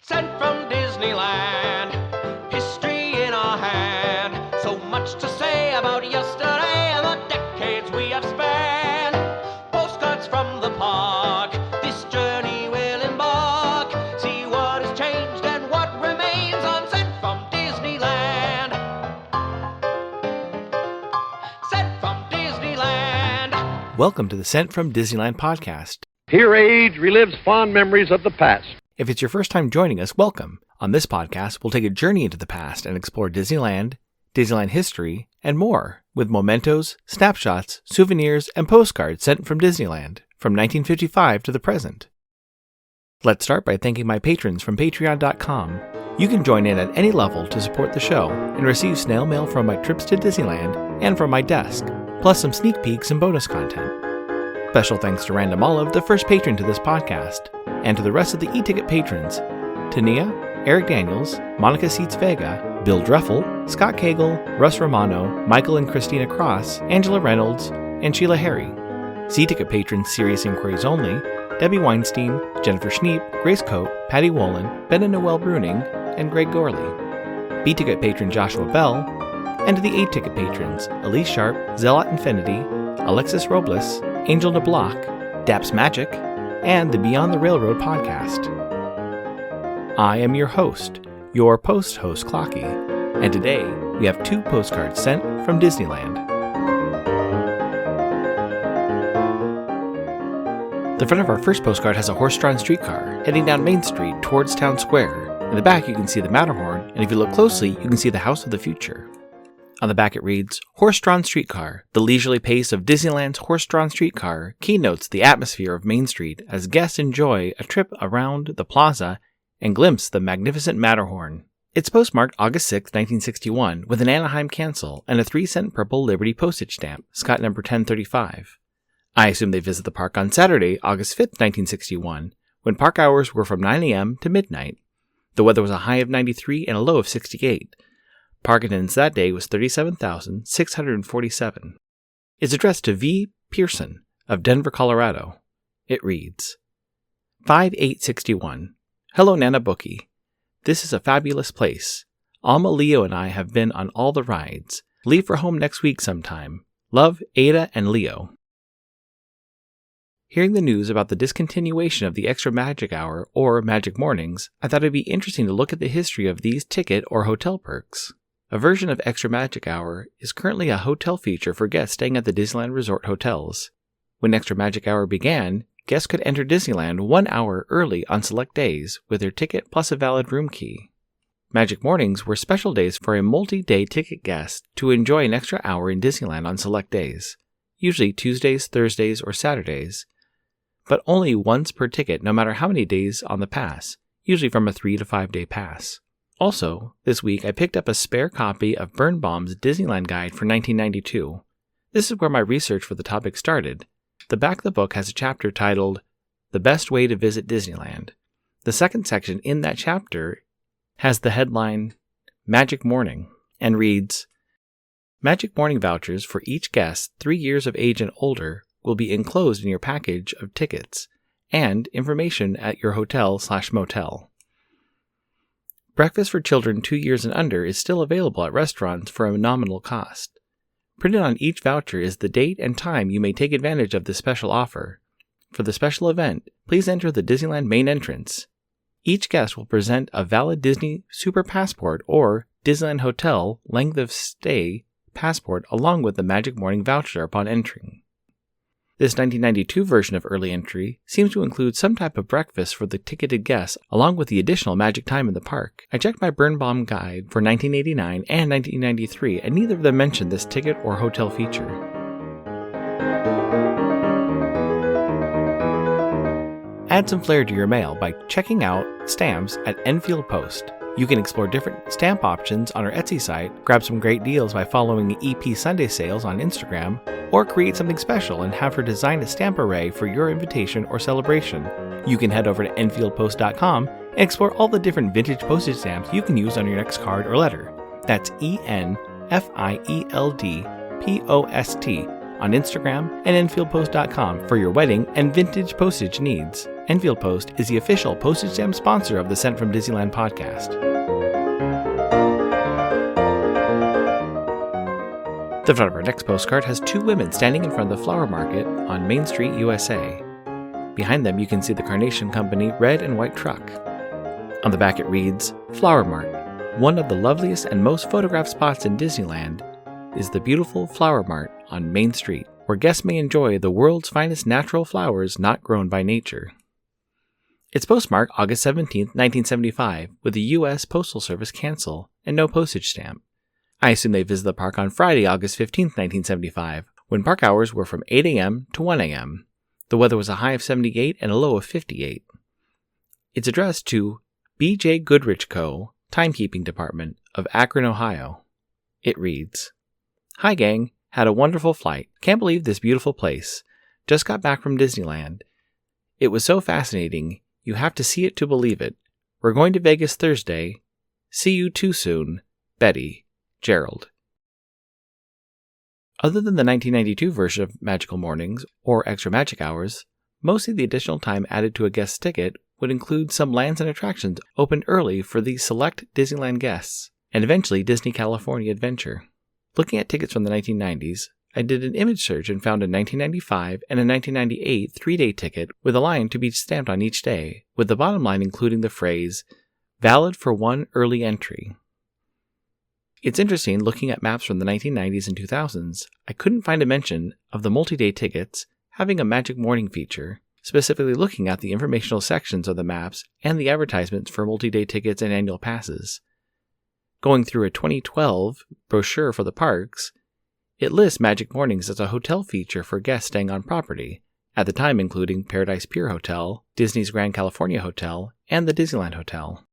Sent from Disneyland, history in our hand. So much to say about yesterday and the decades we have spanned. Postcards from the park, this journey will embark. See what has changed and what remains on Sent from Disneyland. Sent from Disneyland. Welcome to the Sent from Disneyland podcast. Here age relives fond memories of the past. If it's your first time joining us, welcome. On this podcast, we'll take a journey into the past and explore Disneyland, Disneyland history, and more, with mementos, snapshots, souvenirs, and postcards sent from Disneyland, from 1955 to the present. Let's start by thanking my patrons from patreon.com. You can join in at any level to support the show and receive snail mail from my trips to Disneyland and from my desk, plus some sneak peeks and bonus content. Special thanks to Random Olive, the first patron to this podcast, and to the rest of the e-ticket patrons, Tania, Eric Daniels, Monica Seitz Vega, Bill Dreffel, Scott Cagle, Russ Romano, Michael and Christina Cross, Angela Reynolds, and Sheila Harry. C-ticket patrons Serious Inquiries Only, Debbie Weinstein, Jennifer Schneep, Grace Coate, Patty Wolin, Ben and Noel Bruning, and Greg Gorley. B-ticket patron Joshua Bell, and to the A-ticket patrons Elise Sharp, Zealot Infinity, Alexis Robles, Angel DeBlock, Daps Magic, and the Beyond the Railroad podcast. I am your host, your post-host Clocky, and today we have 2 postcards sent from Disneyland. The front of our first postcard has a horse-drawn streetcar heading down Main Street towards Town Square. In the back you can see the Matterhorn, and if you look closely you can see the House of the Future. On the back it reads, Horse-drawn streetcar, the leisurely pace of Disneyland's horse-drawn streetcar keynotes the atmosphere of Main Street as guests enjoy a trip around the plaza and glimpse the magnificent Matterhorn. It's postmarked August 6, 1961, with an Anaheim cancel and a 3-cent purple Liberty postage stamp, Scott number 1035. I assume they visit the park on Saturday, August 5, 1961, when park hours were from 9 a.m. to midnight. The weather was a high of 93 and a low of 68. Park attendance that day was 37,647. It's addressed to V. Pearson of Denver, Colorado. It reads, 5861. Hello, Nana Bookie. This is a fabulous place. Alma, Leo, and I have been on all the rides. Leave for home next week sometime. Love, Ada and Leo. Hearing the news about the discontinuation of the Extra Magic Hour or Magic Mornings, I thought it'd be interesting to look at the history of these ticket or hotel perks. A version of Extra Magic Hour is currently a hotel feature for guests staying at the Disneyland Resort hotels. When Extra Magic Hour began, guests could enter Disneyland 1 hour early on select days with their ticket plus a valid room key. Magic Mornings were special days for a multi-day ticket guest to enjoy an extra hour in Disneyland on select days, usually Tuesdays, Thursdays, or Saturdays, but only once per ticket no matter how many days on the pass, usually from a 3 to 5 day pass. Also, this week I picked up a spare copy of Birnbaum's Disneyland Guide for 1992. This is where my research for the topic started. The back of the book has a chapter titled, The Best Way to Visit Disneyland. The second section in that chapter has the headline, Magic Morning, and reads, Magic Morning vouchers for each guest 3 years of age and older will be enclosed in your package of tickets and information at your hotel/motel. Breakfast for children 2 years and under is still available at restaurants for a nominal cost. Printed on each voucher is the date and time you may take advantage of this special offer. For the special event, please enter the Disneyland main entrance. Each guest will present a valid Disney Super Passport or Disneyland Hotel length of stay passport along with the Magic Morning voucher upon entering. This 1992 version of early entry seems to include some type of breakfast for the ticketed guests along with the additional magic time in the park. I checked my Birnbaum guide for 1989 and 1993 and neither of them mentioned this ticket or hotel feature. Add some flair to your mail by checking out stamps at Enfield Post. You can explore different stamp options on our Etsy site, grab some great deals by following EP Sunday Sales on Instagram, or create something special and have her design a stamp array for your invitation or celebration. You can head over to EnfieldPost.com and explore all the different vintage postage stamps you can use on your next card or letter. That's ENFIELDPOST on Instagram and EnfieldPost.com for your wedding and vintage postage needs. Enfield Post is the official postage stamp sponsor of the Sent from Disneyland podcast. The front of our next postcard has two women standing in front of the flower market on Main Street, USA. Behind them, you can see the Carnation Company red and white truck. On the back it reads, Flower Mart. One of the loveliest and most photographed spots in Disneyland is the beautiful Flower Mart on Main Street, where guests may enjoy the world's finest natural flowers not grown by nature. It's postmarked August 17, 1975, with the U.S. Postal Service cancel and no postage stamp. I assume they visited the park on Friday, August 15, 1975, when park hours were from 8 a.m. to 1 a.m. The weather was a high of 78 and a low of 58. It's addressed to B.J. Goodrich Co., Timekeeping Department of Akron, Ohio. It reads, Hi gang, had a wonderful flight. Can't believe this beautiful place. Just got back from Disneyland. It was so fascinating, you have to see it to believe it. We're going to Vegas Thursday. See you too soon. Betty. Gerald. Other than the 1992 version of Magical Mornings or Extra Magic Hours, most of the additional time added to a guest ticket would include some lands and attractions opened early for the select Disneyland guests, and eventually Disney California Adventure. Looking at tickets from the 1990s, I did an image search and found a 1995 and a 1998 3-day ticket with a line to be stamped on each day, with the bottom line including the phrase, valid for one early entry. It's interesting, looking at maps from the 1990s and 2000s, I couldn't find a mention of the multi-day tickets having a Magic Morning feature, specifically looking at the informational sections of the maps and the advertisements for multi-day tickets and annual passes. Going through a 2012 brochure for the parks, it lists Magic Mornings as a hotel feature for guests staying on property, at the time including Paradise Pier Hotel, Disney's Grand California Hotel, and the Disneyland Hotel.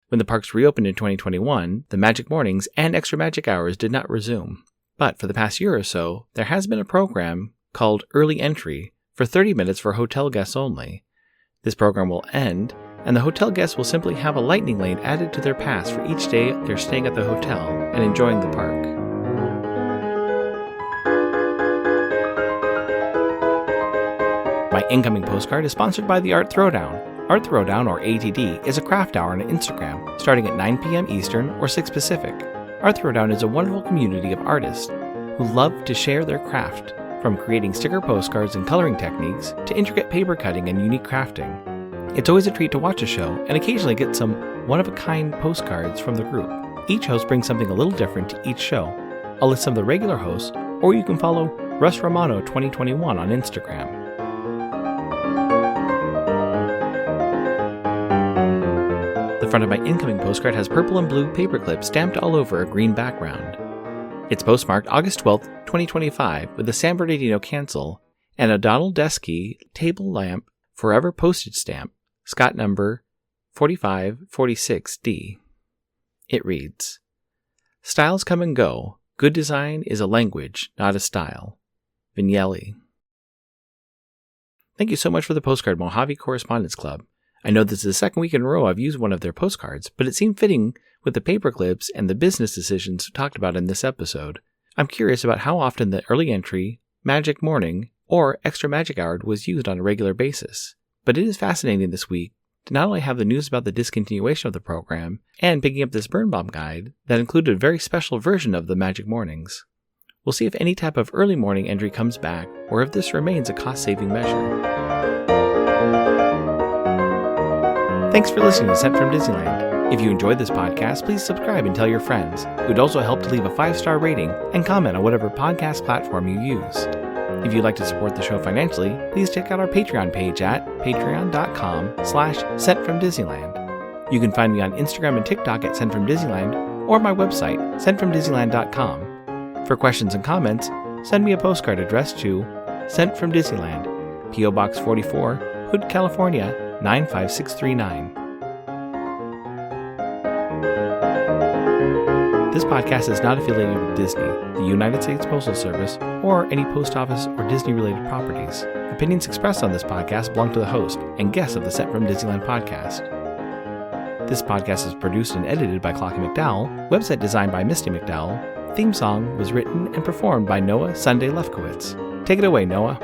When the parks reopened in 2021, the Magic Mornings and Extra Magic Hours did not resume. But for the past year or so, there has been a program called Early Entry for 30 minutes for hotel guests only. This program will end, and the hotel guests will simply have a lightning lane added to their pass for each day they're staying at the hotel and enjoying the park. My incoming postcard is sponsored by the Art Throwdown. Art Throwdown, or ATD, is a craft hour on Instagram, starting at 9 p.m. Eastern or 6 Pacific. Art Throwdown is a wonderful community of artists who love to share their craft, from creating sticker postcards and coloring techniques to intricate paper cutting and unique crafting. It's always a treat to watch a show and occasionally get some one-of-a-kind postcards from the group. Each host brings something a little different to each show. I'll list some of the regular hosts, or you can follow Russ Romano 2021 on Instagram. The front of my incoming postcard has purple and blue paperclips stamped all over a green background. It's postmarked August 12, 2025, with the San Bernardino cancel and a Donald Deskey table lamp forever postage stamp, Scott number 4546D. It reads, Styles come and go. Good design is a language, not a style. Vignelli. Thank you so much for the postcard, Mojave Correspondence Club. I know this is the second week in a row I've used one of their postcards, but it seemed fitting with the paperclips and the business decisions talked about in this episode. I'm curious about how often the Early Entry, Magic Morning, or Extra Magic Hour was used on a regular basis. But it is fascinating this week to not only have the news about the discontinuation of the program, and picking up this Birnbaum guide that included a very special version of the Magic Mornings. We'll see if any type of early morning entry comes back, or if this remains a cost-saving measure. Thanks for listening to Sent from Disneyland. If you enjoyed this podcast, please subscribe and tell your friends. It would also help to leave a 5-star rating and comment on whatever podcast platform you use. If you'd like to support the show financially, please check out our Patreon page at patreon.com/sentfromdisneyland. You can find me on Instagram and TikTok at Sent from Disneyland, or my website, sentfromdisneyland.com. For questions and comments, send me a postcard addressed to Sent from Disneyland, P.O. Box 44, Hood, California, 95639. This podcast is not affiliated with Disney, the United States Postal Service, or any post office or Disney-related properties. Opinions expressed on this podcast belong to the host and guests of the Sent from Disneyland podcast. This podcast is produced and edited by Clocky McDowell, website designed by Misty McDowell, theme song was written and performed by Noah Sunday Lefkowitz. Take it away, Noah.